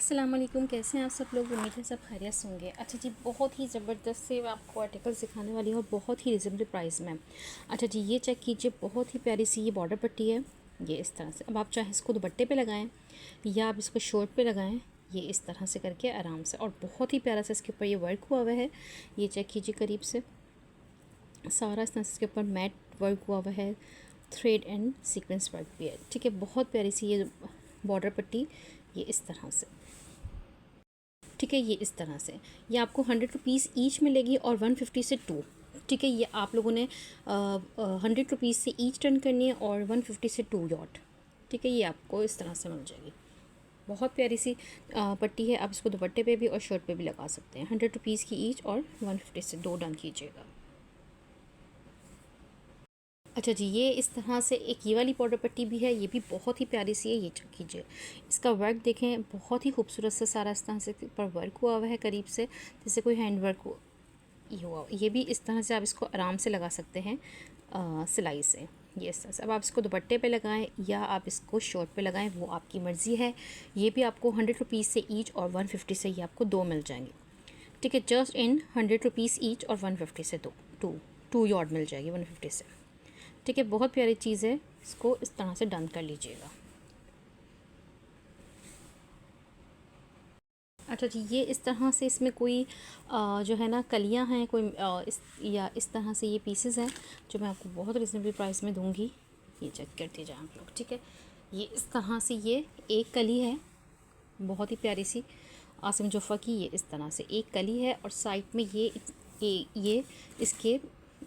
अस्सलाम वालेकुम, कैसे हैं आप सब लोग। उम्मीद है सब खैरियत से होंगे। अच्छा जी, बहुत ही ज़बरदस्त से आपको आर्टिकल सिखाने वाली हूँ और बहुत ही रिजनेबल प्राइस में। अच्छा जी, ये चेक कीजिए, बहुत ही प्यारी सी ये बॉर्डर पट्टी है। ये इस तरह से, अब आप चाहे इसको दुपट्टे पे लगाएं या आप इसको शर्ट पे लगाएं, ये इस तरह से करके आराम से, और बहुत ही प्यारा सा इसके ऊपर ये वर्क हुआ हुआ है। ये चेक कीजिए करीब से, सारा इस तरह से इसके ऊपर मैट वर्क हुआ हुआ है, थ्रेड एंड सीक्वेंस वर्क भी है। ठीक है, बहुत प्यारी सी ये बॉर्डर पट्टी, ये इस तरह से। ठीक है, ये इस तरह से, ये आपको 100 रुपीज़ ईच मिलेगी और 150 से 2। ठीक है, ये आप लोगों ने 100 रुपीज़ से ईच टर्न करनी है और 150 से 2 यॉट। ठीक है, ये आपको इस तरह से मिल जाएगी। बहुत प्यारी सी पट्टी है। आप इसको दुपट्टे पे भी और शर्ट पे भी लगा सकते हैं। 100 रुपीज़ की ईच और 150 से 2 डन कीजिएगा। अच्छा जी, ये इस तरह से एक ये वाली बॉर्डर पट्टी भी है, ये भी बहुत ही प्यारी सी है। ये चेक कीजिए, इसका वर्क देखें, बहुत ही खूबसूरत से सारा इस तरह से पर वर्क हुआ हुआ है, करीब से जैसे कोई हैंड वर्क हुआ। ये भी इस तरह से आप इसको आराम से लगा सकते हैं सिलाई से। ये इस तरह से, अब आप इसको दुपट्टे पे लगाएं या आप इसको शर्ट पे लगाएं, वो आपकी मर्ज़ी है। ये भी आपको 100 रुपीज़ से ईच और 150 से ये आपको 2 मिल जाएंगे। ठीक है, जस्ट इन 100 रुपीज़ ईच और 150 से टू यॉर्ड मिल जाएगी 150 से। ठीक है, बहुत प्यारी चीज़ है। इसको इस तरह से डन कर लीजिएगा। अच्छा जी, ये इस तरह से इसमें कोई जो है ना कलियां हैं, कोई इस तरह से ये पीसेस हैं जो मैं आपको बहुत रिजनेबल प्राइस में दूंगी। ये चेक करते जाएं आप लोग। ठीक है, ये इस तरह से ये एक कली है, बहुत ही प्यारी सी आसिम जोफ़ा की। ये इस तरह से एक कली है और साइड में ये इसके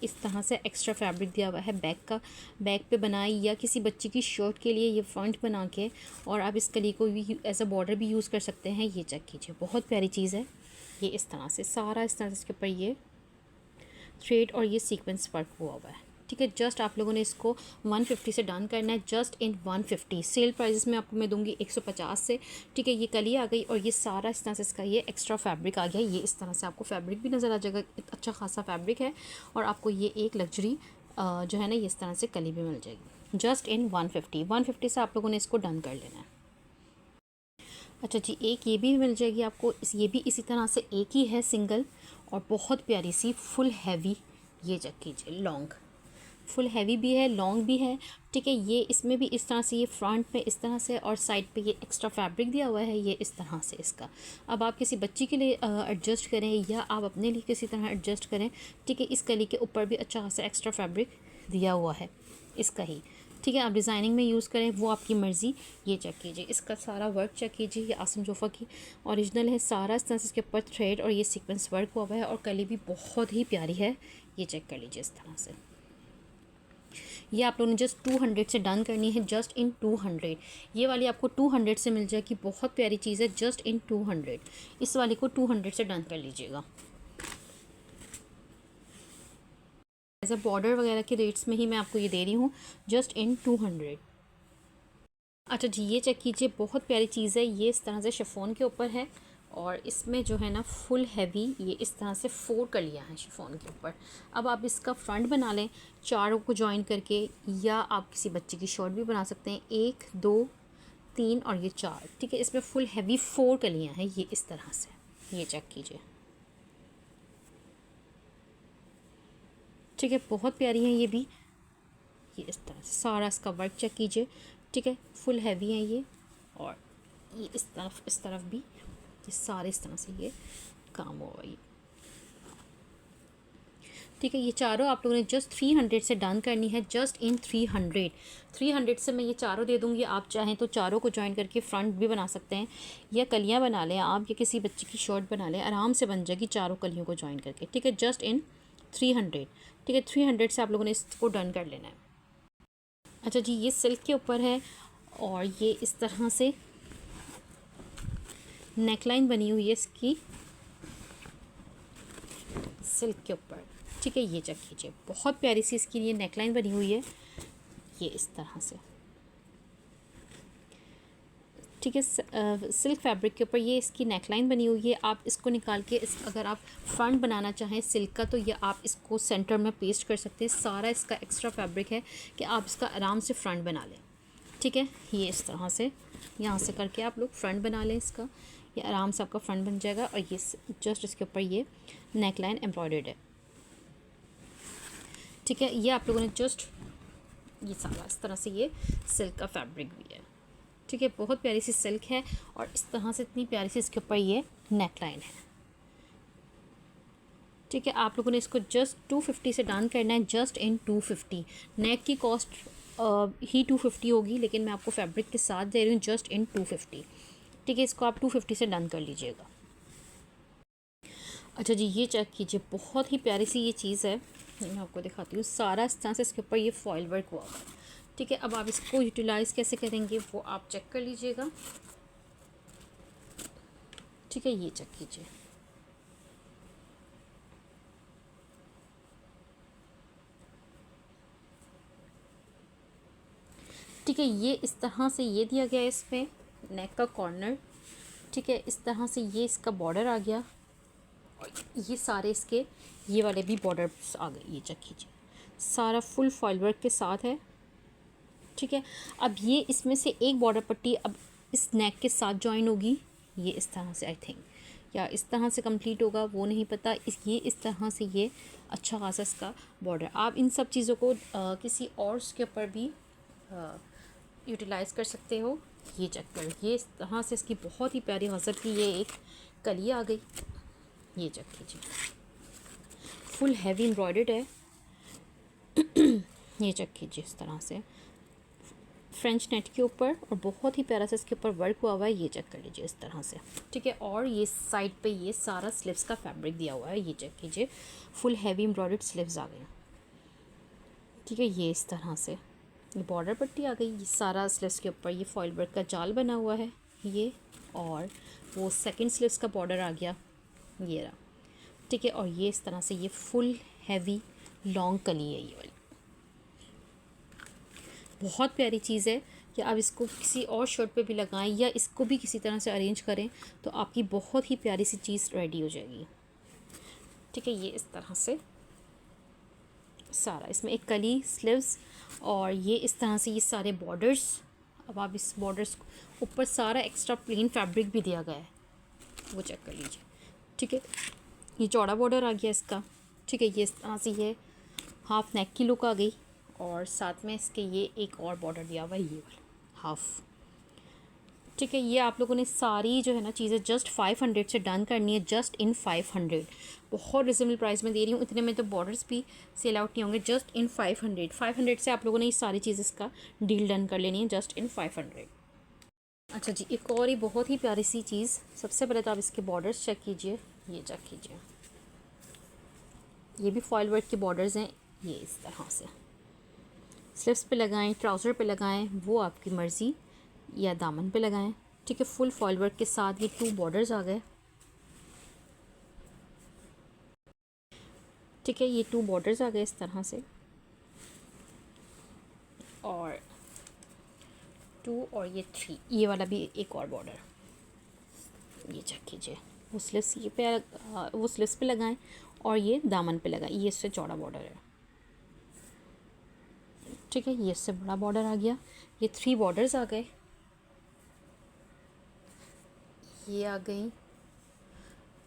इस तरह से एक्स्ट्रा फैब्रिक दिया हुआ है बैक का। बैक पे बनाई या किसी बच्चे की शर्ट के लिए ये फ्रंट बना के, और आप इस कली को भी एज अ बॉर्डर भी यूज़ कर सकते हैं। ये चेक कीजिए, बहुत प्यारी चीज़ है। ये इस तरह से सारा इस तरह से इसके ऊपर ये थ्रेड और ये सीक्वेंस वर्क हुआ हुआ है। ठीक है, जस्ट आप लोगों ने इसको 150 से डन करना है, जस्ट इन 150। सेल प्राइस में आपको मैं दूंगी 150 से। ठीक है, ये कली आ गई और ये सारा इस तरह से इसका ये एक्स्ट्रा फैब्रिक आ गया। ये इस तरह से आपको फैब्रिक भी नज़र आ जाएगा, अच्छा खासा फैब्रिक है। और आपको ये एक लग्जरी जो है ना, ये इस तरह से कली भी मिल जाएगी, जस्ट इन 150 से आप लोगों ने इसको डन कर लेना है। अच्छा जी, एक ये भी मिल जाएगी आपको, ये भी इसी तरह से एक ही है सिंगल, और बहुत प्यारी सी फुल हैवी। ये चेक कीजिए, लॉन्ग, फुल हैवी भी है, लॉन्ग भी है। ठीक है, ये इसमें भी इस तरह से ये फ्रंट पे इस तरह से और साइड पे ये एक्स्ट्रा फैब्रिक दिया हुआ है। ये इस तरह से इसका, अब आप किसी बच्ची के लिए एडजस्ट करें या आप अपने लिए किसी तरह एडजस्ट करें। ठीक है, इस कली के ऊपर भी अच्छा खासा एक्स्ट्रा फैब्रिक दिया हुआ है इसका ही। ठीक है, आप डिज़ाइनिंग में यूज़ करें, वो आपकी मर्ज़ी। ये चेक कीजिए, इसका सारा वर्क चेक कीजिए। ये आसिम जोफ़ा की ओरिजिनल है, सारा इस तरह से इसके ऊपर थ्रेड और ये सीक्वेंस वर्क हुआ हुआ है, और कली भी बहुत ही प्यारी है। ये चेक कर लीजिए इस तरह से। ये आप लोगों ने जस्ट 200 से डन करनी है, जस्ट इन 200। ये वाली आपको 200 से मिल जाएगी, बहुत प्यारी चीज़ है, जस्ट इन 200। इस वाली को 200 से डन कर लीजिएगा। एज अ बॉर्डर वगैरह के रेट्स में ही मैं आपको ये दे रही हूँ, जस्ट इन 200। अच्छा जी, ये चेक कीजिए, बहुत प्यारी चीज़ है। ये इस तरह से शिफॉन के ऊपर है और इसमें जो है ना फुल हैवी ये इस तरह से 4 कलियाँ हैं शिफॉन के ऊपर। अब आप इसका फ्रंट बना लें चारों को जॉइन करके, या आप किसी बच्चे की शर्ट भी बना सकते हैं। 1 2 3 और ये 4। ठीक है, इसमें फुल हैवी 4 कलियाँ हैं, ये इस तरह से। ये चेक कीजिए, ठीक है, बहुत प्यारी हैं ये भी। ये इस तरह से सारा इसका वर्क चेक कीजिए। ठीक है, फुल हैवी है ये, और ये इस तरफ भी ये सारे इस तरह से ये काम हुआ ये। ठीक है, ये चारों आप लोगों ने जस्ट 300 से डन करनी है, जस्ट इन 300 से मैं ये चारों दे दूँगी। आप चाहें तो चारों को ज्वाइन करके फ्रंट भी बना सकते हैं, या कलियाँ बना लें आप, या किसी बच्चे की शर्ट बना लें, आराम से बन जाएगी चारों कलियों को ज्वाइन करके। ठीक है, जस्ट इन 300। ठीक है, 300 से आप लोगों ने इसको डन कर लेना है। अच्छा जी, ये सिल्क के ऊपर है और ये इस तरह से नेकलाइन बनी हुई है इसकी सिल्क के ऊपर। ठीक है, ये चेक कीजिए, बहुत प्यारी सी इसकी ये नेकलाइन बनी हुई है, ये इस तरह से। ठीक है, सिल्क फैब्रिक के ऊपर ये इसकी नेकलाइन बनी हुई है। आप इसको निकाल के अगर आप फ्रंट बनाना चाहें सिल्क का, तो ये आप इसको सेंटर में पेस्ट कर सकते हैं। सारा इसका एक्स्ट्रा फैब्रिक है कि आप इसका आराम से फ्रंट बना लें। ठीक है, ये इस तरह से यहाँ से करके आप लोग फ्रंट बना लें इसका, ये आराम से आपका फ्रंट बन जाएगा। और ये जस्ट इसके ऊपर ये नेक लाइन एम्ब्रॉयडर्ड है, ठीक है। ये आप लोगों ने जस्ट ये सारा इस तरह से ये सिल्क का फैब्रिक भी है, ठीक है। बहुत प्यारी सी सिल्क है और इस तरह से इतनी प्यारी सी इसके ऊपर ये नेक लाइन है, ठीक है। आप लोगों ने इसको जस्ट 250 से डन करना है, जस्ट इन 250। नेक की कॉस्ट ही 250 होगी, लेकिन मैं आपको फैब्रिक के साथ दे रही हूँ जस्ट इन 250, ठीक है। इसको आप 250 से डन कर लीजिएगा। अच्छा जी, ये चेक कीजिए, बहुत ही प्यारी सी ये चीज़ है, मैं आपको दिखाती हूँ। सारा इस तरह से इसके ऊपर ये फॉइल वर्क हुआ है, ठीक है। अब आप इसको यूटिलाइज़ कैसे करेंगे वो आप चेक कर लीजिएगा, ठीक है। ये चेक कीजिए, ठीक है। ये इस तरह से ये दिया गया है इसमें नेक का कॉर्नर, ठीक है। इस तरह से ये इसका बॉर्डर आ गया और ये सारे इसके ये वाले भी बॉर्डर्स आ गए, ये चेक कीजिए, सारा फुल फॉइल वर्क के साथ है, ठीक है। अब ये इसमें से एक बॉर्डर पट्टी अब इस नेक के साथ जॉइन होगी, ये इस तरह से आई थिंक, या इस तरह से कंप्लीट होगा वो नहीं पता। ये इस तरह से ये अच्छा खासा इसका बॉर्डर। आप इन सब चीज़ों को किसी और के ऊपर भी यूटिलाइज़ कर सकते हो। ये चेक कर, ये इस तरह से इसकी बहुत ही प्यारी हज़रत की ये एक कली आ गई, ये चेक कीजिए, फुल हैवी एम्ब्रॉयडर्ड है। ये चेक कीजिए, इस तरह से फ्रेंच नेट के ऊपर और बहुत ही प्यारा सा इसके ऊपर वर्क हुआ हुआ है, ये चेक कर लीजिए इस तरह से, ठीक है। और ये साइड पे ये सारा स्लीव्स का फैब्रिक दिया हुआ है, ये चेक कीजिए, फुल हैवी एम्ब्रॉयडर्ड स्लीव्स आ गए, ठीक है। ये इस तरह से ये बॉर्डर पट्टी आ गई, ये सारा स्लीव्स के ऊपर ये फॉइल वर्क का जाल बना हुआ है ये, और वो सेकंड स्लीव्स का बॉर्डर आ गया, ये रहा, ठीक है। और ये इस तरह से ये फुल हैवी लॉन्ग कली है ये वाली, बहुत प्यारी चीज़ है कि आप इसको किसी और शर्ट पे भी लगाएं या इसको भी किसी तरह से अरेंज करें तो आपकी बहुत ही प्यारी सी चीज़ रेडी हो जाएगी, ठीक है। ये इस तरह से सारा इसमें एक कली स्लीव्स और ये इस तरह से ये सारे बॉर्डर्स। अब आप इस बॉर्डर्स ऊपर सारा एक्स्ट्रा प्लेन फैब्रिक भी दिया गया है, वो चेक कर लीजिए, ठीक है। ये चौड़ा बॉर्डर आ गया इसका, ठीक है। ये इस तरह से ये हाफ नेक की लुक आ गई और साथ में इसके ये एक और बॉर्डर दिया हुआ है ये वाला हाफ, ठीक है। ये आप लोगों ने सारी जो है ना चीज़ें जस्ट 500 से डन करनी है, जस्ट इन 500। बहुत रिजनेबल प्राइस में दे रही हूँ, इतने में तो बॉर्डर्स भी सेल आउट नहीं होंगे, जस्ट इन 500 से आप लोगों ने ये सारी चीज़ इसका डील डन कर लेनी है, जस्ट इन 500। अच्छा जी, एक और ही बहुत ही प्यारी सी चीज़, सबसे पहले तो आप इसके बॉर्डर्स चेक कीजिए, ये चेक कीजिए, ये भी फॉइल वर्क के बॉर्डर्स हैं, ये इस तरह से स्लीव्स पे लगाएं, ट्राउज़र पे लगाएं, वो आपकी मर्ज़ी, या दामन पे लगाएं, ठीक है। फुल फॉइल वर्क के साथ ये 2 बॉर्डर्स आ गए, ठीक है। ये 2 बॉर्डर्स आ गए इस तरह से, और 2 और ये 3, ये वाला भी एक और बॉर्डर, ये चेक कीजिए। वो स्लीव्स ये पे वो स्लीव्स पे लगाएं और ये दामन पे लगाएं, ये इससे चौड़ा बॉर्डर है, ठीक है। ये इससे बड़ा बॉर्डर आ गया, ये 3 बॉर्डर्स आ गए, ये आ गई,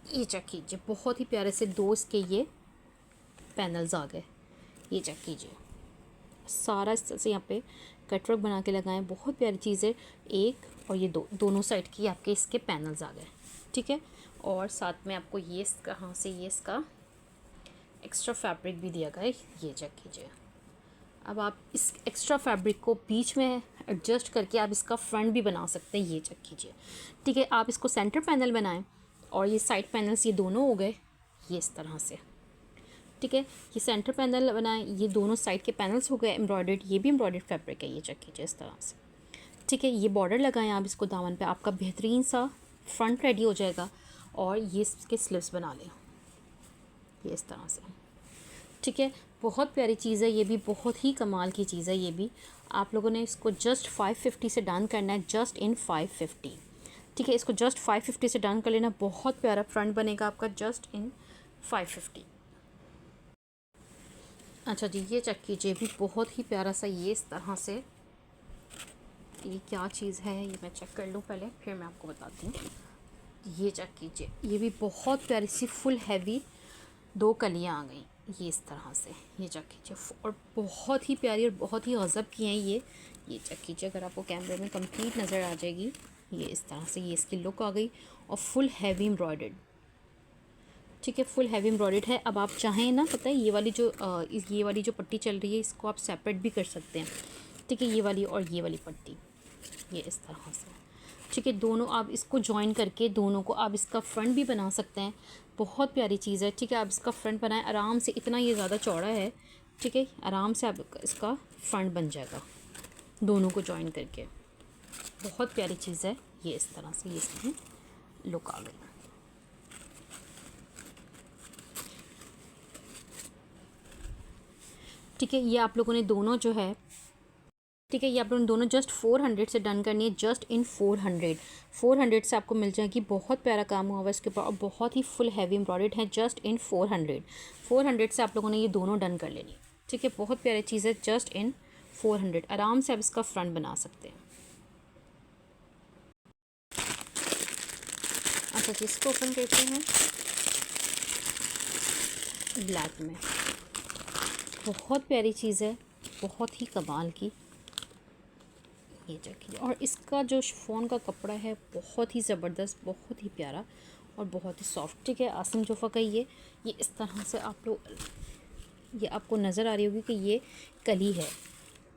ये चेक कीजिए, बहुत ही प्यारे से 2 इसके ये पैनल्स आ गए, ये चेक कीजिए, सारा इस तरह से यहाँ पे कटवर्क बना के लगाएं, बहुत प्यारी चीज़ है। एक और ये दोनों साइड की आपके इसके पैनल्स आ गए, ठीक है। और साथ में आपको ये कहाँ से ये इसका एक्स्ट्रा फैब्रिक भी दिया गया है, ये चेक कीजिए। अब आप इस एक्स्ट्रा फैब्रिक को बीच में एडजस्ट करके आप इसका फ्रंट भी बना सकते हैं, ये चेक कीजिए, ठीक है। आप इसको सेंटर पैनल बनाएं और ये साइड पैनल्स ये दोनों हो गए, ये इस तरह से, ठीक है। ये सेंटर पैनल बनाएं, ये दोनों साइड के पैनल्स हो गए एम्ब्रॉयडर्ड, ये भी एम्ब्रॉयडर्ड फैब्रिक है, ये चेक कीजिए इस तरह से, ठीक है। ये बॉर्डर लगाएं आप इसको दामन पे, आपका बेहतरीन सा फ्रंट रेडी हो जाएगा। और ये इसके स्लीव्स बना लें, ये इस तरह से, ठीक है। बहुत प्यारी चीज़ है ये भी, बहुत ही कमाल की चीज़ है ये भी। आप लोगों ने इसको जस्ट 550 से डन करना है, जस्ट इन 550, ठीक है। इसको जस्ट 550 से डन कर लेना, बहुत प्यारा फ्रंट बनेगा आपका, जस्ट इन 550। अच्छा जी, ये चेक कीजिए भी, बहुत ही प्यारा सा ये इस तरह से ये क्या चीज़ है ये मैं चेक कर लूँ पहले, फिर मैं आपको बताती हूँ। ये चेक कीजिए, ये भी बहुत प्यारी सी फुल हैवी 2 कलियाँ आ गई ये इस तरह से। ये चेक कीजिए, और बहुत ही प्यारी और बहुत ही गज़ब की हैं ये चेक कीजिए। अगर आपको कैमरे में कंप्लीट नज़र आ जाएगी ये इस तरह से, ये इसकी लुक आ गई और फुल हैवी एम्ब्रॉयडर्ड। ठीक है, फुल हैवी एम्ब्रॉयडर्ड है। अब आप चाहें ना, पता है ये वाली जो पट्टी चल रही है इसको आप सेपरेट भी कर सकते हैं। ठीक है, ये वाली और ये वाली पट्टी ये इस तरह से। ठीक है, दोनों आप इसको जॉइन करके दोनों को आप इसका फ्रंट भी बना सकते हैं। बहुत प्यारी चीज़ है। ठीक है, आप इसका फ्रंट बनाएं आराम से, इतना ये ज़्यादा चौड़ा है। ठीक है, आराम से आप इसका फ्रंट बन जाएगा दोनों को जॉइन करके। बहुत प्यारी चीज़ है ये इस तरह से, ये इसमें लुक आ गई। ठीक है, ये आप लोगों ने दोनों जो है, ठीक है, ये आप लोगों ने दोनों जस्ट 400 से डन करनी है, जस्ट इन 400 से आपको मिल जाएगी। बहुत प्यारा काम हुआ हुआ इसके ऊपर और बहुत ही फुल हैवी एम्ब्रॉयडर्ड है। जस्ट इन 400 से आप लोगों ने ये दोनों डन कर लेनी। ठीक है, बहुत प्यारी चीज़ है, जस्ट इन 400। आराम से आप इसका फ्रंट बना सकते हैं। अच्छा जी, इसको ओपन करते हैं ब्लैक में। बहुत प्यारी चीज़ है, बहुत ही कमाल की। ये देखिए, और इसका जो शिफॉन का कपड़ा है बहुत ही ज़बरदस्त, बहुत ही प्यारा और बहुत ही सॉफ्ट। ठीक है, आसिम जोफ़ा का ये इस तरह से आप लोग, ये आपको नज़र आ रही होगी कि ये कली है।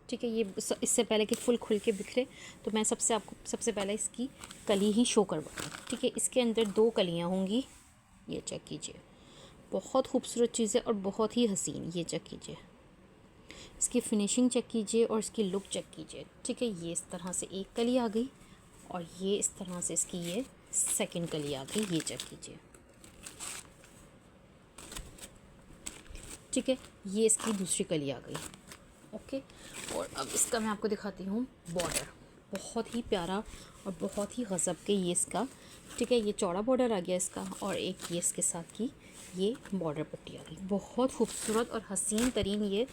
ठीक है, ये इससे पहले कि फुल खुल के बिखरे तो मैं सबसे पहले इसकी कली ही शो करवाऊँ। ठीक है, इसके अंदर 2 कलियाँ होंगी। ये चेक कीजिए, बहुत खूबसूरत चीज़ है और बहुत ही हसीन। ये चेक कीजिए, इसकी फिनिशिंग चेक कीजिए और इसकी लुक चेक कीजिए। ठीक है, ये इस तरह से एक कली आ गई और ये इस तरह से इसकी ये सेकंड कली आ गई। ये चेक कीजिए। ठीक है, ये इसकी दूसरी कली आ गई। ओके, और अब इसका मैं आपको दिखाती हूँ बॉर्डर। बहुत ही प्यारा और बहुत ही गज़ब के ये इसका। ठीक है, ये चौड़ा बॉर्डर आ गया इसका और एक ये इसके साथ की ये बॉर्डर पट्टी आ गई। बहुत खूबसूरत और हसीन तरीन ये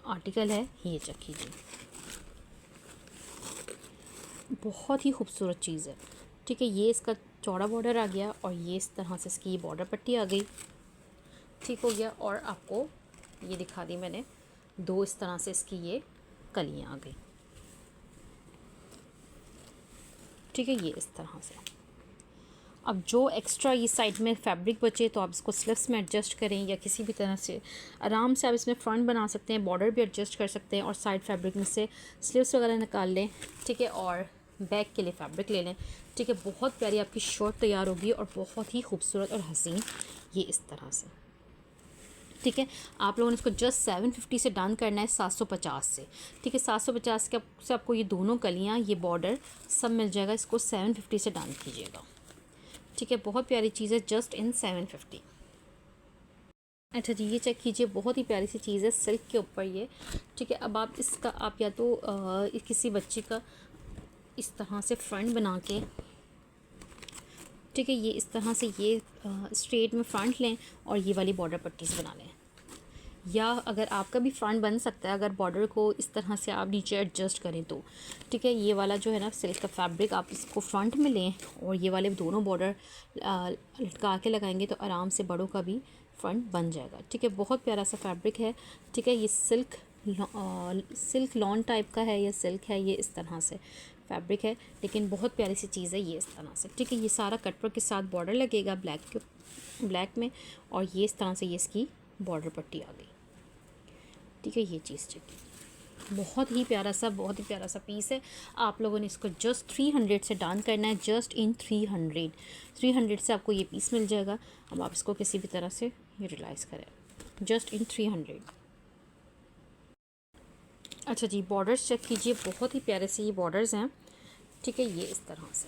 आर्टिकल है। ये चेक कीजिए, बहुत ही खूबसूरत चीज़ है। ठीक है, ये इसका चौड़ा बॉर्डर आ गया और ये इस तरह से इसकी बॉर्डर पट्टी आ गई। ठीक हो गया, और आपको ये दिखा दी मैंने 2 इस तरह से इसकी ये कलियाँ आ गई। ठीक है, ये इस तरह से। अब जो एक्स्ट्रा ये साइड में फैब्रिक बचे तो आप इसको स्लीव्स में एडजस्ट करें या किसी भी तरह से आराम से आप इसमें फ्रंट बना सकते हैं, बॉर्डर भी एडजस्ट कर सकते हैं और साइड फैब्रिक में से स्लीव्स वगैरह निकाल लें। ठीक है, और बैक के लिए फैब्रिक ले लें। ठीक है, बहुत प्यारी आपकी शर्ट तैयार होगी और बहुत ही खूबसूरत और हसीन ये इस तरह से। ठीक है, आप लोगों ने इसको जस्ट 750 से डन करना है, 750 से। ठीक है, 750 के से आपको ये दोनों कलियाँ, ये बॉर्डर सब मिल जाएगा। इसको 750 से डन कीजिएगा। ठीक है, बहुत प्यारी चीज़ है, जस्ट इन 750। अच्छा जी, ये चेक कीजिए, बहुत ही प्यारी सी चीज़ है सिल्क के ऊपर ये। ठीक है, अब आप इसका आप या तो किसी बच्चे का इस तरह से फ्रंट बना के, ठीक है, ये इस तरह से ये स्ट्रेट में फ्रंट लें और ये वाली बॉर्डर पट्टी से बना लें। या अगर आपका भी फ्रंट बन सकता है अगर बॉर्डर को इस तरह से आप नीचे एडजस्ट करें तो। ठीक है, ये वाला जो है ना सिल्क का फैब्रिक आप इसको फ्रंट में लें और ये वाले दोनों बॉर्डर लटका के लगाएंगे तो आराम से बड़ों का भी फ्रंट बन जाएगा। ठीक है, बहुत प्यारा सा फैब्रिक है। ठीक है, ये सिल्क लॉन टाइप का है या सिल्क है, ये इस तरह से फैब्रिक है, लेकिन बहुत प्यारी सी चीज़ है ये इस तरह से। ठीक है, ये सारा कटवर्क के साथ बॉर्डर लगेगा ब्लैक में और ये इस तरह से ये इसकी बॉर्डर पट्टी आ गई। ठीक है, ये चीज़ चाहिए, बहुत ही प्यारा सा पीस है। आप लोगों ने इसको जस्ट 300 से डन करना है, जस्ट इन 300 से आपको ये पीस मिल जाएगा। अब आप इसको किसी भी तरह से यूटिलाइज़ करें, जस्ट इन 300। अच्छा जी, बॉर्डर्स चेक कीजिए, बहुत ही प्यारे से ये बॉर्डर्स हैं। ठीक है, ये इस तरह से।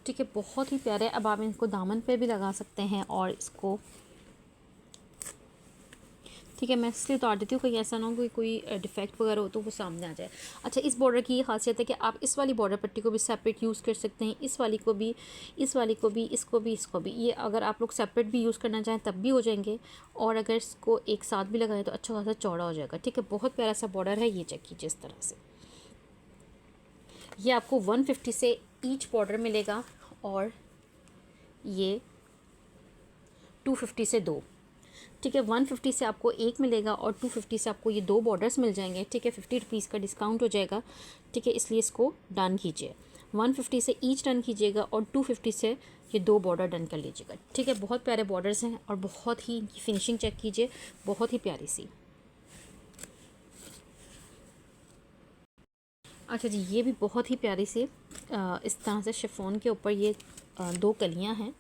ठीक है, बहुत ही प्यारे। अब आप इनको दामन पे भी लगा सकते हैं और इसको ठीक है, मैं इसलिए उतार देती हूँ कहीं ऐसा ना हो कोई डिफेक्ट वगैरह हो तो वो सामने आ जाए। अच्छा, इस बॉर्डर की ये खासियत है कि आप इस वाली बॉर्डर पट्टी को भी सेपरेट यूज़ कर सकते हैं, इस वाली को भी, इस वाली को भी, इसको भी, इसको भी। ये अगर आप लोग सेपरेट भी यूज़ करना चाहें तब भी हो जाएंगे, और अगर इसको एक साथ भी लगाएं तो अच्छा खासा चौड़ा हो जाएगा। ठीक है, बहुत प्यारा सा बॉर्डर है। ये चेक कीजिए इस तरह से। ये आपको 150 से ईच बॉर्डर मिलेगा, और ये 250 से 2। ठीक है, 150 से आपको एक मिलेगा और 250 से आपको ये 2 बॉर्डर्स मिल जाएंगे। ठीक है, 50 रुपीज़ का डिस्काउंट हो जाएगा। ठीक है, इसलिए इसको डन कीजिए। 150 से ईच डन कीजिएगा और 250 से ये 2 बॉर्डर डन कर लीजिएगा। ठीक है, बहुत प्यारे बॉर्डर्स हैं और बहुत ही फिनिशिंग चेक कीजिए, बहुत ही प्यारी सी। अच्छा जी, ये भी बहुत ही प्यारी सी इस तरह से शिफॉन के ऊपर ये 2 कलियाँ हैं,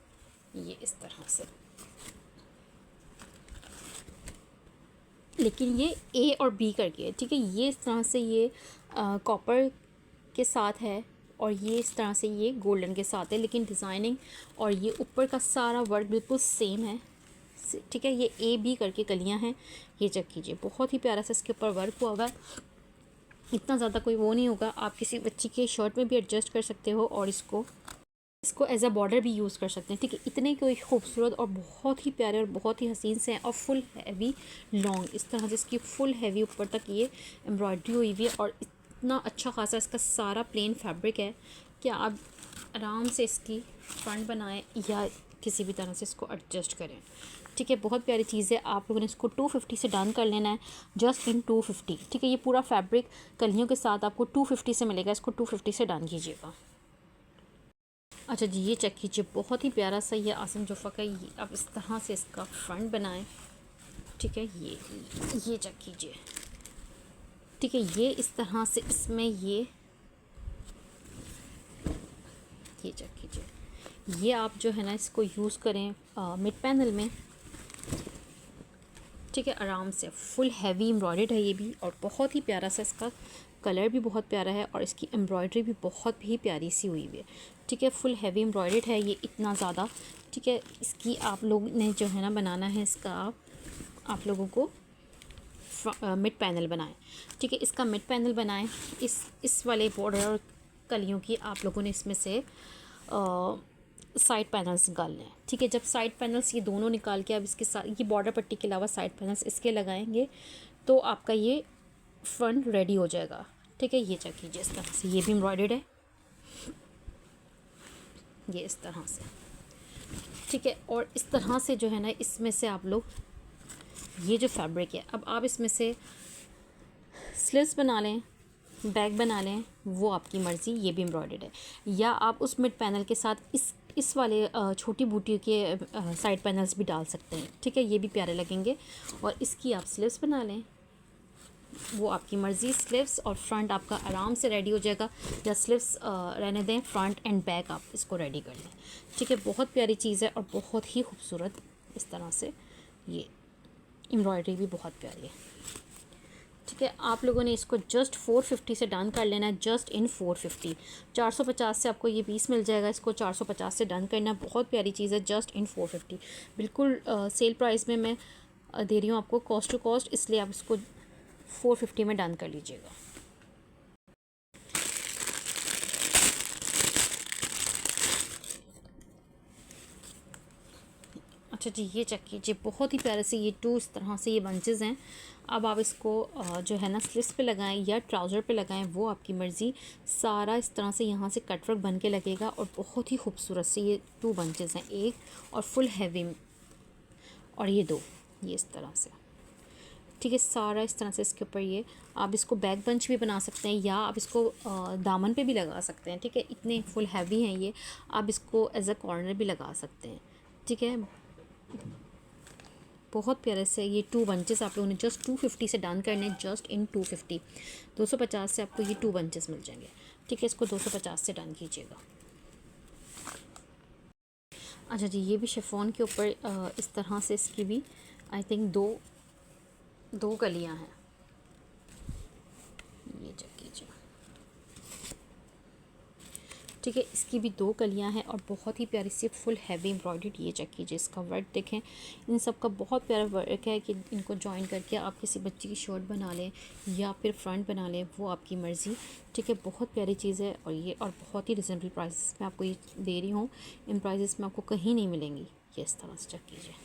ये इस तरह से। लेकिन ये ए और बी करके है। ठीक है, ये इस तरह से ये कॉपर के साथ है और ये इस तरह से ये गोल्डन के साथ है, लेकिन डिज़ाइनिंग और ये ऊपर का सारा वर्क बिल्कुल सेम है। ठीक है, ये ए बी करके कलियां हैं। ये चेक कीजिए, बहुत ही प्यारा सा इसके ऊपर वर्क हुआ हुआ है। इतना ज़्यादा कोई वो नहीं होगा, आप किसी बच्ची के शर्ट में भी एडजस्ट कर सकते हो और इसको एज अ बॉर्डर भी यूज़ कर सकते हैं। ठीक है, इतने कोई खूबसूरत और बहुत ही प्यारे और बहुत ही हसीन से हैं, और फुल हैवी लॉन्ग इस तरह से इसकी फुल हैवी ऊपर तक ये एम्ब्रॉयडरी हुई हुई है, और इतना अच्छा खासा इसका सारा प्लेन फैब्रिक है कि आप आराम से इसकी फ्रंट बनाएं या किसी भी तरह से इसको एडजस्ट करें। ठीक है, बहुत प्यारी चीज़ है। आप लोगों ने इसको 250 से डन कर लेना है, जस्ट इन 250। ठीक है, ये पूरा फैब्रिक कलियों के साथ आपको 250 से मिलेगा, इसको 250 से डन कीजिएगा। अच्छा जी, ये चेक कीजिए, बहुत ही प्यारा सा ये आसम जोफ़ा का ये आप इस तरह से इसका फ्रंट बनाएं। ठीक है, ये चेक कीजिए। ठीक है, ये इस तरह से इसमें ये चेक कीजिए। ये आप जो है ना इसको यूज़ करें मिड पैनल में। ठीक है, आराम से फुल हैवी एम्ब्रॉयडर्ड है ये भी, और बहुत ही प्यारा सा इसका कलर भी बहुत प्यारा है, और इसकी एम्ब्रॉयडरी भी बहुत ही प्यारी सी हुई हुई है। ठीक है, फुल हैवी एम्ब्रॉयडर्ड है ये इतना ज़्यादा। ठीक है, इसकी आप लोग ने जो है ना बनाना है इसका आप लोगों को मिड पैनल बनाएं। ठीक है, इसका मिड पैनल बनाएं। इस वाले बॉर्डर और कलियों की आप लोगों ने इसमें से साइड पैनल्स निकालने हैं। ठीक है, जब साइड पैनल्स ये दोनों निकाल के आप इसके साथ ये बॉर्डर पट्टी के अलावा साइड पैनल्स इसके लगाएंगे तो आपका ये फ्रंट रेडी हो जाएगा। ठीक है, ये चेक कीजिए इस तरह से, ये भी एम्ब्रॉयडर्ड है ये इस तरह से। ठीक है, और इस तरह से जो है ना इसमें से आप लोग ये जो फैब्रिक है, अब आप इसमें से स्लीव्स बना लें, बैग बना लें, वो आपकी मर्ज़ी। ये भी एम्ब्रॉयडर्ड है, या आप उस मिड पैनल के साथ इस वाले छोटी बूटी के साइड पैनल्स भी डाल सकते हैं। ठीक है, ये भी प्यारे लगेंगे, और इसकी आप स्लीव्स बना लें, वो आपकी मर्ज़ी। स्लीव्स और फ्रंट आपका आराम से रेडी हो जाएगा, या स्लीव्स रहने दें, फ्रंट एंड बैक आप इसको रेडी कर लें। ठीक है, बहुत प्यारी चीज़ है और बहुत ही खूबसूरत इस तरह से ये एम्ब्रॉयडरी भी बहुत प्यारी है। ठीक है, आप लोगों ने इसको जस्ट 450 से डन कर लेना है, जस्ट इन 450। 450 से आपको ये पीस मिल जाएगा, इसको 450 से डन करना है। बहुत प्यारी चीज़ है, जस्ट इन 450 बिल्कुल सेल प्राइस में मैं दे रही हूँ आपको, कॉस्ट टू कॉस्ट, इसलिए आप इसको 450 में डन कर लीजिएगा। अच्छा जी, ये चेक कीजिए, बहुत ही प्यारे से ये 2 इस तरह से ये बंचेस हैं। अब आप इसको जो है ना स्लीव्स पे लगाएं या ट्राउज़र पे लगाएं, वो आपकी मर्ज़ी। सारा इस तरह से यहाँ से कटवर्क बन के लगेगा, और बहुत ही खूबसूरत से ये 2 बंचेस हैं, एक और फुल हैवी, और ये 2 ये इस तरह से। ठीक है, सारा इस तरह से इसके ऊपर ये आप इसको बैक बंच भी बना सकते हैं, या आप इसको दामन पे भी लगा सकते हैं। ठीक है, इतने फुल हैवी हैं ये, आप इसको एज अ कॉर्नर भी लगा सकते हैं। ठीक है, बहुत प्यारे से ये 2 बंचेस आप लोगों ने जस्ट 250 से डन करने, जस्ट इन 250। 250 से आपको ये 2 बंचेस मिल जाएंगे। ठीक है, इसको 250 से डन कीजिएगा। अच्छा जी, ये भी शिफॉन के ऊपर इस तरह से इसकी भी आई थिंक दो कलियां हैं। ये चेक कीजिए। ठीक है, इसकी भी 2 कलियां हैं और बहुत ही प्यारी सी फुल हैवी एम्ब्रॉयडर्ड। ये चेक कीजिए, इसका वर्क देखें, इन सब का बहुत प्यारा वर्क है कि इनको जॉइन करके आप किसी बच्ची की शर्ट बना लें या फिर फ्रंट बना लें, वो आपकी मर्ज़ी। ठीक है, बहुत प्यारी चीज़ है और बहुत ही रिजनेबल प्राइस में आपको ये दे रही हूँ। इन प्राइसेस में आपको कहीं नहीं मिलेंगी। ये इस तरह से चेक कीजिए।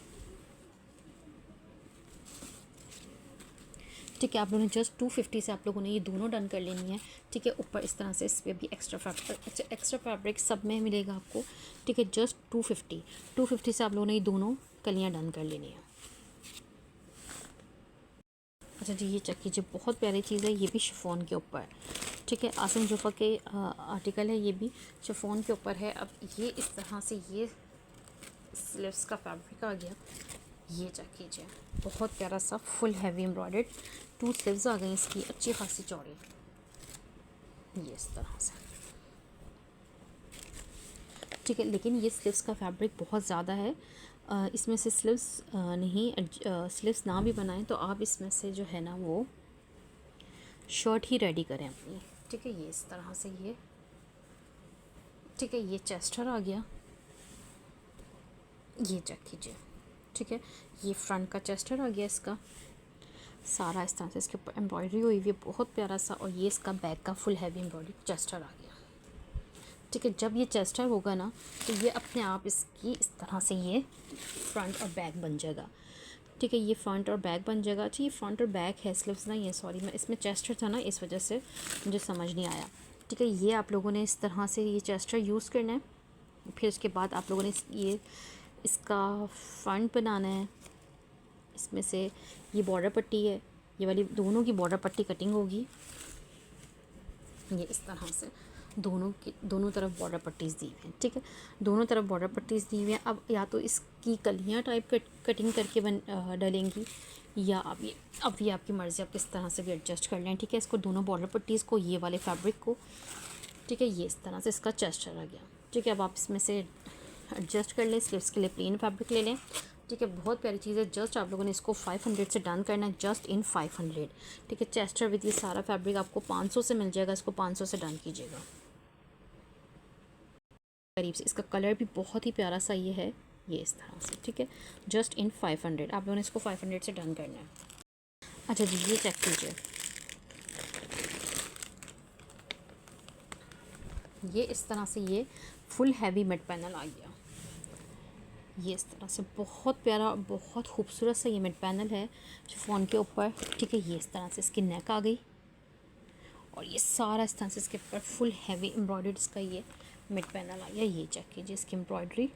ठीक है, आप लोगों ने जस्ट 250 से आप लोगों ने ये दोनों डन कर लेनी है। ठीक है, ऊपर इस तरह से इस पर भी एक्स्ट्रा फैब्रिक सब में मिलेगा आपको। ठीक है, जस्ट 250 से आप लोगों ने ये दोनों कलियाँ डन कर लेनी है। अच्छा जी, ये चेक कीजिए, बहुत प्यारी चीज़ है, ये भी शिफॉन के ऊपर। ठीक है, आसिम जोफा के आर्टिकल है, ये भी शिफॉन के ऊपर है। अब ये इस तरह से ये स्लीव्स का फैब्रिक आ गया। ये चेक कीजिए, बहुत प्यारा सा फुल हैवी एम्ब्रॉयडर्ड 2 स्लीव्स आ गई इसकी, अच्छी खासी चौड़ी। ये इस तरह से। ठीक है, लेकिन ये स्लीव्स का फैब्रिक बहुत ज़्यादा है। इसमें से स्लीव्स स्लीव्स ना भी बनाएं तो आप इसमें से जो है ना वो शर्ट ही रेडी करें अपनी। ठीक है, ये इस तरह से ये। ठीक है, ये चेस्टर आ गया, ये चेक कीजिए। ठीक है, ये फ्रंट का चेस्टर आ गया इसका, सारा इस तरह से इसके ऊपर एम्ब्रॉयडरी हुई हुई है, बहुत प्यारा सा। और ये इसका बैक का फुल हैवी एम्ब्रॉयडरी चेस्टर आ गया। ठीक है, जब ये चेस्टर होगा ना तो ये अपने आप इसकी इस तरह से ये फ्रंट और बैक बन जाएगा। ठीक है, ये फ्रंट और बैक बन जाएगा। अच्छा, ये फ्रंट और बैक है, स्लीव्स नहीं है, सॉरी, मैं इसमें चेस्टर था ना इस वजह से मुझे समझ नहीं आया। ठीक है, ये आप लोगों ने इस तरह से ये चेस्टर यूज़ करना है। फिर उसके बाद आप लोगों ने ये इसका फ्रंट बनाना है। इसमें से ये बॉर्डर पट्टी है, ये वाली दोनों की बॉर्डर पट्टी कटिंग होगी। ये इस तरह से दोनों तरफ बॉर्डर पट्टीज़ दी हुई हैं। ठीक है, दोनों तरफ बॉर्डर पट्टीज़ दी हुई हैं। अब या तो इसकी कलियां टाइप कटिंग करके डलेंगी या अब ये आपकी मर्ज़ी, आप किस तरह से भी एडजस्ट कर लें। ठीक है, इसको दोनों बॉर्डर पट्टीज़ को, ये वाले फैब्रिक को। ठीक है, ये इस तरह से इसका चेस्टर आ गया। ठीक है, अब आप इसमें से एडजस्ट कर लें। स्लीव्स के लिए प्लेन फैब्रिक ले लें। ठीक है, बहुत प्यारी चीज़ है। जस्ट आप लोगों ने इसको 500 से डन करना है, जस्ट इन 500। ठीक है, चेस्टर विद ये सारा फैब्रिक आपको 500 से मिल जाएगा, इसको 500 से डन कीजिएगा करीब से। इसका कलर भी बहुत ही प्यारा सा ये है, ये इस तरह से। ठीक है, जस्ट इन 500 आप लोगों ने इसको 500 से डन करना है। अच्छा जी, ये चेक कीजिए, ये इस तरह से ये फुल हैवी मिड पैनल आ गया। ये इस तरह से बहुत प्यारा, बहुत खूबसूरत सा ये मिड पैनल है शिफॉन के ऊपर। ठीक है, ये इस तरह से इसकी नेक आ गई और ये सारा इस तरह से इसके ऊपर फुल हैवी एम्ब्रॉयडर्ड इसका ये मिड पैनल आ गया। ये चेक कीजिए इसकी एम्ब्रॉयडरी।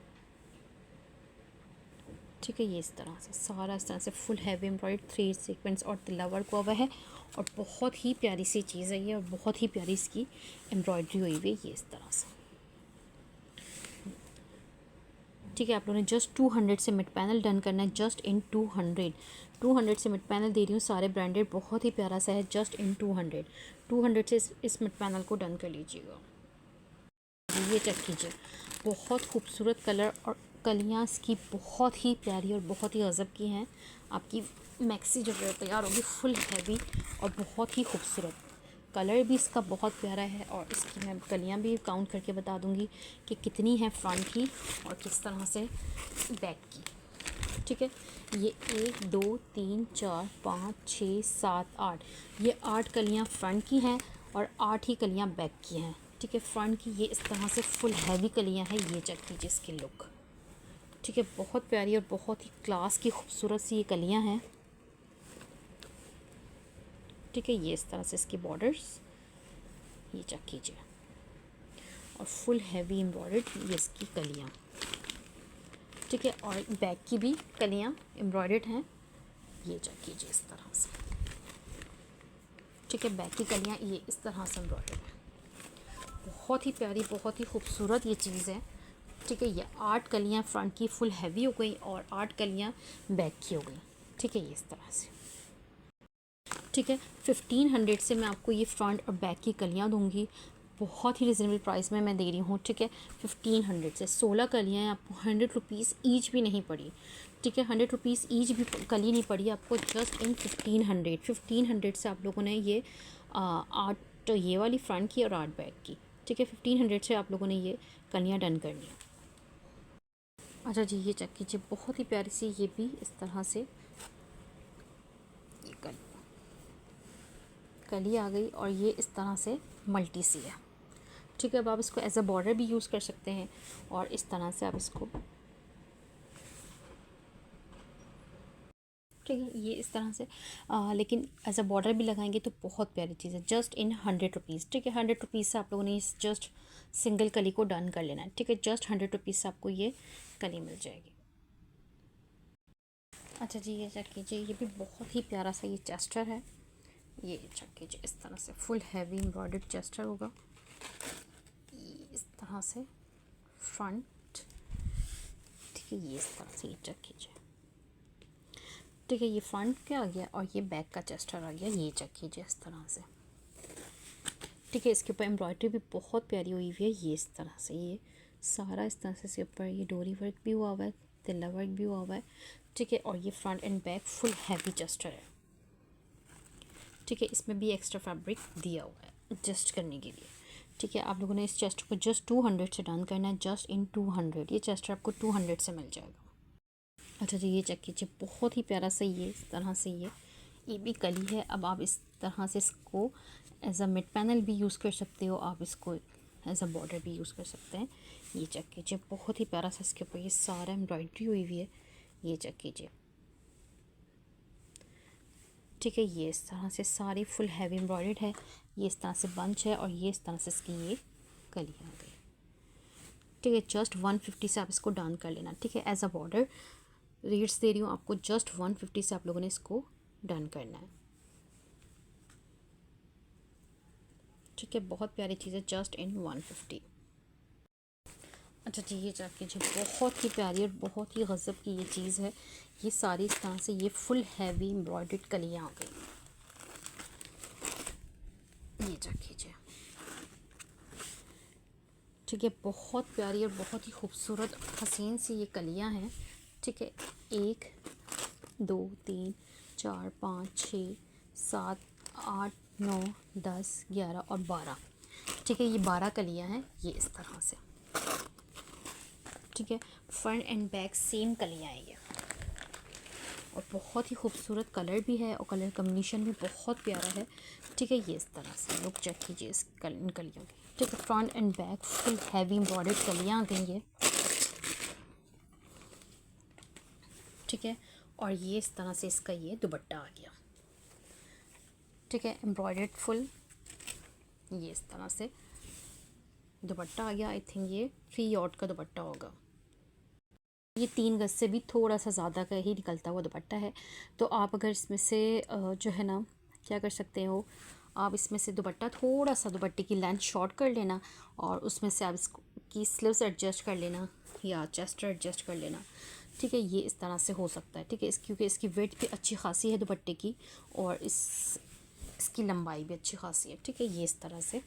ठीक है, ये इस तरह से सारा इस तरह से फुल हैवी एम्ब्रॉयडर्ड 3 सीक्वेंस और तिल्ला वर्क हुआ है और बहुत ही प्यारी सी चीज़ है ये और बहुत ही प्यारी इसकी एम्ब्रॉयडरी हुई हुई है, ये इस तरह से। ठीक है, आप लोगों ने जस्ट 200 से मिड पैनल डन करना है, जस्ट इन 200 से मिड पैनल दे रही हूँ, सारे ब्रांडेड, बहुत ही प्यारा सा है, जस्ट इन 200 से इस मिड पैनल को डन कर लीजिएगा। ये चेक कीजिए, बहुत खूबसूरत कलर और कलियाँ इसकी बहुत ही प्यारी और बहुत ही गज़ब की हैं। आपकी मैक्सी जो तैयार होगी फुल हैवी और बहुत ही खूबसूरत। कलर भी इसका बहुत प्यारा है और इसकी मैं कलियाँ भी काउंट करके बता दूंगी कि कितनी है फ्रंट की और किस तरह से बैक की। ठीक है, ये 1 2 3 4 5 6 7 8, ये 8 कलियाँ फ्रंट की हैं और 8 ही कलियाँ बैक की हैं। ठीक है, फ्रंट की ये इस तरह से फुल हैवी कलियाँ हैं। ये चेक कीजिए इसकी लुक। ठीक है, बहुत प्यारी और बहुत ही क्लास की खूबसूरत सी ये कलियाँ हैं। ठीक है, ये इस तरह से इसकी बॉर्डर्स, ये चेक कीजिए, और फुल हैवी एम्ब्रॉयडर्ड ये इसकी कलियाँ। ठीक है, और बैक की भी कलियाँ एम्ब्रॉयडर्ड हैं, ये चेक कीजिए इस तरह से। ठीक है, बैक की कलियाँ ये इस तरह से एम्ब्रॉयडर्ड है, बहुत ही प्यारी, बहुत ही खूबसूरत ये चीज़ है। ठीक है, ये 8 कलियाँ फ्रंट की फुल हैवी हो गई और 8 कलियाँ बैक की हो गई। ठीक है, ये इस तरह से। ठीक है, 1500 से मैं आपको ये फ्रंट और बैक की कलियाँ दूंगी, बहुत ही रिजनेबल प्राइस में मैं दे रही हूँ। ठीक है, 1500 से 16 कलियाँ हैं, आपको 100 रुपीज़ ईच भी नहीं पड़ी। ठीक है, 100 रुपीज़ ईच भी कली नहीं पड़ी आपको, जस्ट इन 1500 से आप लोगों ने ये 8 तो ये वाली फ्रंट की और 8 बैक की ठीक है, 1500 से आप लोगों ने ये कलियाँ डन करनी है। अच्छा जी, ये चेक कीजिए, बहुत ही प्यारी सी ये भी इस तरह से ये कली आ गई और ये इस तरह से मल्टी सी है। ठीक है, अब आप इसको एज अ बॉर्डर भी यूज़ कर सकते हैं और इस तरह से आप इसको, ठीक है, ये इस तरह से लेकिन एज अ बॉर्डर भी लगाएंगे तो बहुत प्यारी चीज़ है। Just in 100 rupees. ठीक है, 100 रुपीज़ से आप लोगों ने इस जस्ट सिंगल कली को डन कर लेना है। ठीक है, जस्ट 100 रुपीज़ से आपको ये कली मिल जाएगी। अच्छा जी, ये चेक कीजिए, ये भी बहुत ही प्यारा सा ये चेस्टर है। ये चेक कीजिए, इस तरह से फुल हैवी एम्ब्रॉयडर्ड चेस्टर होगा। ये इस तरह से फ्रंट, ठीक है, ये इस तरह से ये चेक कीजिए। ठीक है, ये फ्रंट क्या आ गया और ये बैक का चेस्टर आ गया। ये चेक कीजिए इस तरह से। ठीक है, इसके ऊपर एम्ब्रॉयडरी भी बहुत प्यारी हुई हुई है। ये इस तरह से ये सारा इस तरह से इसके ऊपर ये डोरी वर्क भी हुआ हुआ है, तिल्ला वर्क भी हुआ हुआ है। ठीक है, और ये front end back full heavy Chester है। ठीक है, इसमें भी एक्स्ट्रा फैब्रिक दिया हुआ है एडजस्ट करने के लिए। ठीक है, आप लोगों ने इस चेस्टर को जस्ट 200 से डन करना है। जस्ट इन 200 ये चेस्टर आपको 200 से मिल जाएगा। अच्छा जी, ये चेक कीजिए, बहुत ही प्यारा सा ये इस तरह से ये भी कली है। अब आप इस तरह से इसको एज अ मिड पैनल भी यूज़ कर सकते हो, आप इसको एज अ बॉर्डर भी यूज़ कर सकते हैं। ये चेक कीजिए, बहुत ही प्यारा सा इसके ऊपर ये सारा एम्ब्रॉयडरी हुई हुई है। ये चेक कीजिए। ठीक है, ये इस तरह से सारी फुल हैवी एम्ब्रॉयडर्ड है। ये इस तरह से बंच है और ये इस तरह से इसकी ये कली आ गई। ठीक है, जस्ट 150 से आप इसको डन कर लेना। ठीक है, एज अ बॉर्डर रेट्स दे रही हूँ आपको, जस्ट 150 से आप लोगों ने इसको डन करना है। ठीक है, बहुत प्यारी चीज़ है, जस्ट इन 150। अच्छा जी, ये चेक कीजिए, बहुत ही प्यारी और बहुत ही गज़ब की ये चीज़ है। ये सारी इस तरह से ये फुल हैवी एम्ब्रॉयडर्ड कलियाँ आ गई। ये चेक कीजिए। ठीक है, बहुत प्यारी और बहुत ही खूबसूरत हसीन सी ये कलियाँ हैं। ठीक है, 1 2 3 4 5 6 7 8 9 10 11 और 12। ठीक है, ये 12 कलियाँ हैं, ये इस तरह से। ठीक है, फ्रंट एंड बैक सेम कलियाँ हैं ये, और बहुत ही खूबसूरत कलर भी है और कलर कम्बिनेशन भी बहुत प्यारा है। ठीक है, ये इस तरह से लुक चेक कीजिए इन कलियों की। ठीक है, front end back full heavy embroidered कलियाँ आ गई है। ठीक है, और ये इस तरह से इसका ये दुपट्टा आ गया। ठीक है, एम्ब्रॉयडर्ड फुल ये इस तरह से दुपट्टा आ गया। आई थिंक ये 3 यॉट का दुपट्टा होगा। ये 3 गज से भी थोड़ा सा ज़्यादा का ही निकलता हुआ दुपट्टा है। तो आप अगर इसमें से जो है ना क्या कर सकते हो, आप इसमें से दुपट्टा थोड़ा सा दुपट्टे की लेंथ शॉर्ट कर लेना और उसमें से आप इसको की स्लीव्स एडजस्ट कर लेना या चेस्ट एडजस्ट कर लेना। ठीक है, ये इस तरह से हो सकता है। ठीक है, क्योंकि इसकी वेट भी अच्छी खासी है दुपट्टे की और इसकी लंबाई भी अच्छी खासी है। ठीक है, ये इस तरह से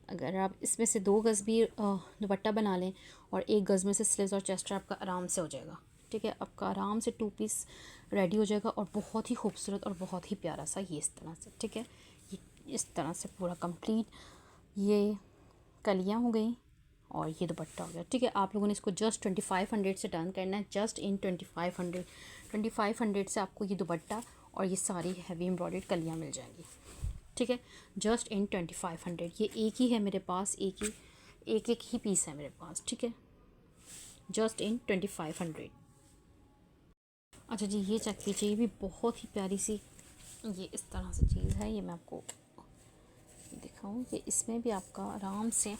अगर आप इसमें से 2 गज़ भी दुपट्टा बना लें और 1 गज़ में से स्लीव्स और चेस्ट आपका आराम से हो जाएगा। ठीक है, आपका आराम से 2 पीस रेडी हो जाएगा और बहुत ही खूबसूरत और बहुत ही प्यारा सा ये इस तरह से। ठीक है, ये इस तरह से पूरा कंप्लीट ये कलियाँ हो गई और ये दुपट्टा हो गया। ठीक है, आप लोगों ने इसको जस्ट 2500 से डन करना है। जस्ट इन 2500 से आपको ये दुपट्टा और ये सारी हैवी एम्ब्रॉयडर्ड कलियाँ मिल जाएंगी। ठीक है, जस्ट इन 2500। ये एक ही है मेरे पास, एक ही पीस है मेरे पास। ठीक है, जस्ट इन 2500। अच्छा जी, ये चेक कीजिए, ये भी बहुत ही प्यारी सी ये इस तरह से चीज़ है। ये मैं आपको दिखाऊं कि इसमें भी आपका आराम से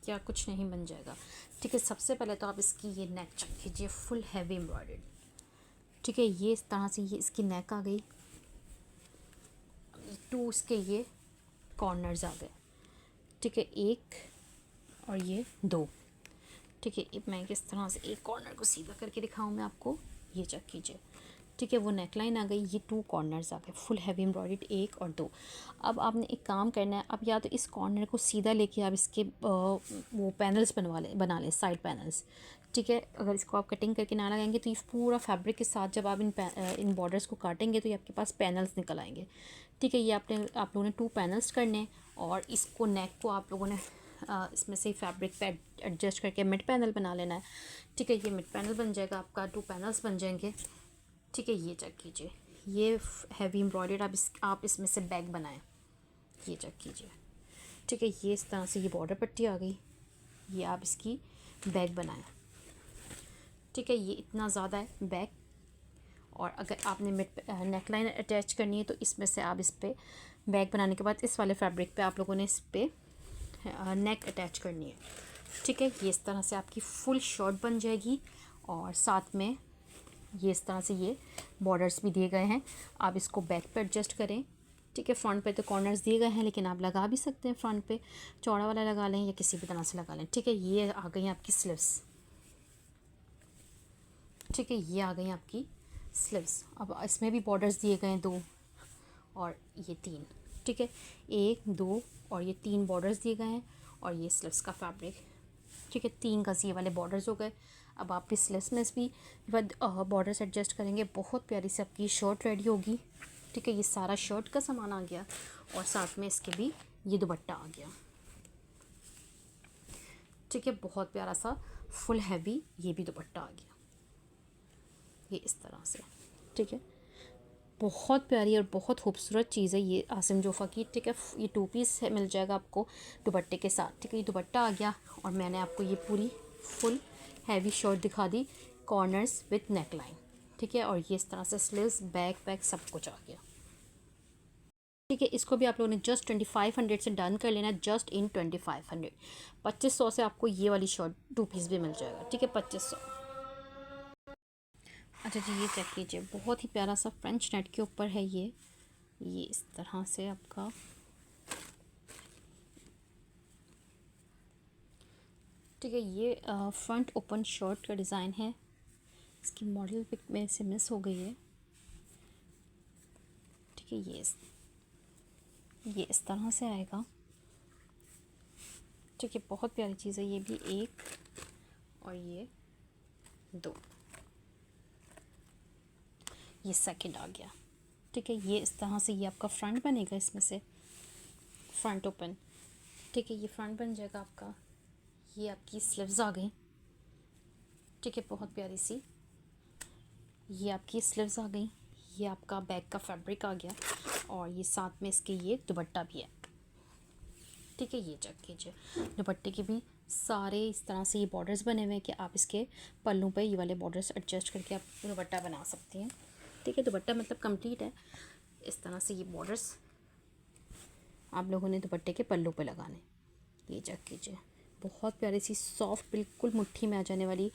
क्या कुछ नहीं बन जाएगा। ठीक है, सबसे पहले तो आप इसकी ये नेक चेक कीजिए, फुल हैवी एम्ब्रॉयडर्ड। ठीक है, ये इस तरह से ये इसकी नेक आ गई, 2 इसके ये कॉर्नर्स आ गए। ठीक है, 1 और ये 2। ठीक है, अब मैं किस तरह से एक कॉर्नर को सीधा करके दिखाऊं मैं आपको, ये चेक कीजिए। ठीक है, वो नेकलाइन आ गई, ये 2 कॉर्नर्स आ गए, फुल हैवी एम्ब्रॉयडर्ड 1 और 2। अब आपने एक काम करना है, अब या तो इस कॉर्नर को सीधा लेके आप इसके वो पैनल्स बना लें साइड पैनल्स। ठीक है, अगर इसको आप कटिंग करके ना लगाएंगे तो ये पूरा फैब्रिक के साथ जब आप इन बॉर्डर्स को काटेंगे तो ये आपके पास पैनल्स निकल आएंगे। ठीक है। ये आप लोगों ने 2 पैनल्स करने हैं और इसको नेक को आप लोगों ने इसमें से फैब्रिक पे एडजस्ट करके मिड पैनल बना लेना है। ठीक है, ये मिड पैनल बन जाएगा आपका, 2 पैनल्स बन जाएंगे। ठीक है, ये चेक कीजिए, ये हैवी एम्ब्रॉयडर्ड आप इसमें से बैग बनाएं, ये चेक कीजिए। ठीक है, ये इस तरह से ये बॉर्डर पट्टी आ गई, ये आप इसकी बैग बनाएं। ठीक है, ये इतना ज़्यादा है बैग। और अगर आपने मिड नेक लाइन अटैच करनी है तो इसमें से आप इस पर बैग बनाने के बाद इस वाले फैब्रिक पे आप लोगों ने इस पर नेक अटैच करनी है। ठीक है, ये इस तरह से आपकी फुल शर्ट बन जाएगी और साथ में ये इस तरह से ये बॉर्डर्स भी दिए गए हैं। आप इसको बैक पे एडजस्ट करें। ठीक है, फ्रंट पे तो कॉर्नर्स दिए गए हैं लेकिन आप लगा भी सकते हैं, फ्रंट पे चौड़ा वाला लगा लें या किसी भी तरह से लगा लें। ठीक है, ये आ गई आपकी स्लीव्स। ठीक है, ये आ गई आपकी स्लीव्स। अब इसमें भी बॉर्डर्स दिए गए हैं 2 और ये 3। ठीक है, 1 2 और ये 3 बॉर्डर्स दिए गए हैं और ये स्लीव्स का फैब्रिक। ठीक है, 3 गज ये वाले बॉर्डर्स हो गए। अब आप इस स्लीव्स में भी बॉर्डर्स एडजस्ट करेंगे, बहुत प्यारी सी आपकी शर्ट रेडी होगी। ठीक है, ये सारा शर्ट का सामान आ गया और साथ में इसके भी ये दुपट्टा आ गया। ठीक है, बहुत प्यारा सा फुल हैवी ये भी दुपट्टा आ गया, ये इस तरह से। ठीक है, बहुत प्यारी और बहुत खूबसूरत चीज़ है ये आसिम जोफ़ा की। ठीक है, ये 2 पीस है, मिल जाएगा आपको दुपट्टे के साथ। ठीक है, ये दुपट्टा आ गया और मैंने आपको ये पूरी फुल हैवी शर्ट दिखा दी, कॉर्नर्स विथ नेक लाइन। ठीक है, और ये इस तरह से स्लीव्स, बैक सब कुछ आ गया। ठीक है, इसको भी आप लोगों ने जस्ट 2500 से डन कर लेना, जस्ट इन 2500। 2500 से आपको ये वाली शर्ट 2 पीस भी मिल जाएगा। ठीक है, 2500। अच्छा जी, ये चेक कीजिए, बहुत ही प्यारा सा फ्रेंच नेट के ऊपर है ये इस तरह से आपका। ठीक है, ये फ्रंट ओपन शर्ट का डिज़ाइन है, इसकी मॉडल पिक में से मिस हो गई है। ठीक है, ये इस तरह से आएगा। ठीक है, बहुत प्यारी चीज़ है ये भी। 1 और ये 2, ये सेकंड आ गया। ठीक है, ये इस तरह से ये आपका फ्रंट बनेगा, इसमें से फ्रंट ओपन। ठीक है, ये फ्रंट बन जाएगा आपका। ये आपकी स्लीव्स आ गई। ठीक है, बहुत प्यारी सी ये आपकी स्लीव्स आ गई। ये आपका बैक का फैब्रिक आ गया और ये साथ में इसके ये दुपट्टा भी है। ठीक है, ये चेक कीजिए, दुपट्टे के भी सारे इस तरह से ये बॉर्डर्स बने हुए हैं कि आप इसके पल्लू पे ये वाले बॉर्डर्स एडजस्ट करके आप दुपट्टा बना सकती हैं। ठीक है, दुपट्टा मतलब कंप्लीट है। इस तरह से ये बॉर्डर्स आप लोगों ने दुपट्टे के पल्लू पे लगाने। ये चेक कीजिए, बहुत प्यारी सी सॉफ्ट, बिल्कुल मुट्ठी में आ जाने वाली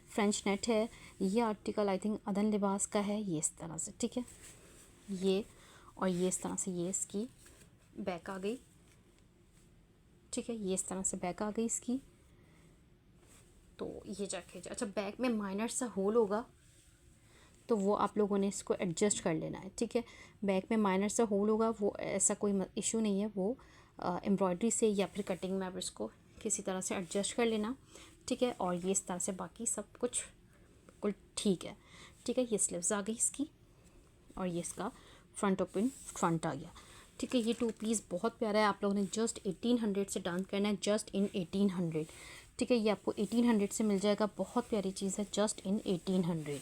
फ्रेंच नेट है। ये आर्टिकल आई थिंक अदन लिबास का है। ये इस तरह से, ठीक है, ये और ये इस तरह से ये इसकी बैक आ गई। ठीक है, ये इस तरह से बैक आ गई इसकी। तो ये चेक कीजिए। अच्छा, बैक में माइनर सा होल होगा तो वो आप लोगों ने इसको एडजस्ट कर लेना है। ठीक है, बैक में माइनर सा होल होगा, वो ऐसा कोई इशू नहीं है, वो एम्ब्रॉयडरी से या फिर कटिंग में आप इसको किसी तरह से एडजस्ट कर लेना। ठीक है, और ये इस तरह से बाकी सब कुछ बिल्कुल ठीक है। ठीक है, ये स्लीव्स आ गई इसकी और ये इसका फ्रंट ओपन फ्रंट आ गया। ठीक है, ये 2 पीस बहुत प्यारा है। आप लोगों ने जस्ट 1800 से डन करना है, जस्ट इन 1800। ठीक है, ये आपको 1800 से मिल जाएगा। बहुत प्यारी चीज़ है, जस्ट इन 1800।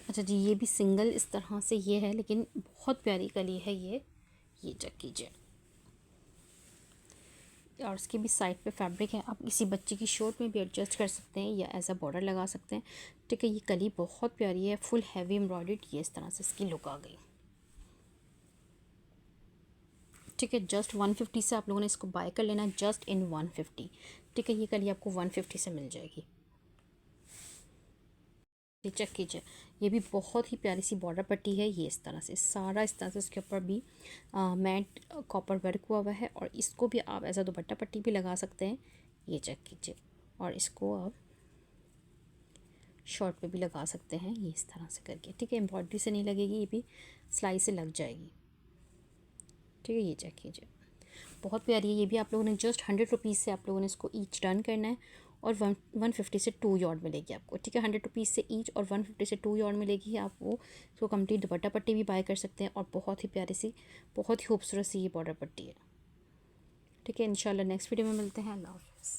अच्छा जी, ये भी सिंगल इस तरह से ये है, लेकिन बहुत प्यारी कली है ये चेक कीजिए। और इसकी भी साइड पे फैब्रिक है, आप किसी बच्चे की शर्ट में भी एडजस्ट कर सकते हैं या एज अ बॉर्डर लगा सकते हैं। ठीक है, ये कली बहुत प्यारी है, फुल हैवी एम्ब्रॉयडर्ड, ये इस तरह से इसकी लुक आ गई। ठीक है, जस्ट 150 से आप लोगों ने इसको बाय कर लेना है, जस्ट इन 150। ठीक है, ये कली आपको 150 से मिल जाएगी। ये चेक कीजिए, ये भी बहुत ही प्यारी सी बॉर्डर पट्टी है। ये इस तरह से सारा इस तरह से इसके ऊपर भी मैट कॉपर वर्क हुआ हुआ है और इसको भी आप ऐसा दुपट्टा पट्टी भी लगा सकते हैं। ये चेक कीजिए, और इसको आप शर्ट पे भी लगा सकते हैं, ये इस तरह से करके। ठीक है, एम्ब्रॉयडरी से नहीं लगेगी, ये भी सिलाई से लग जाएगी। ठीक है, ये चेक कीजिए, बहुत प्यारी है। ये भी आप लोगों ने जस्ट 100 रुपीज़ से आप लोगों ने इसको ईच डन करना है और 150 से 2 यार्ड मिलेगी आपको, ठीक है। 100 रुपीज़ से ईच और 150 से 2 यार्ड मिलेगी। आप वो इसको कंप्लीट दुपट्टा पट्टी भी बाय कर सकते हैं और बहुत ही प्यारी सी, बहुत ही खूबसूरत सी ये बॉर्डर पट्टी है, ठीक है। इंशाल्लाह नेक्स्ट वीडियो में मिलते हैं। अल्लाह हाफ़िज़।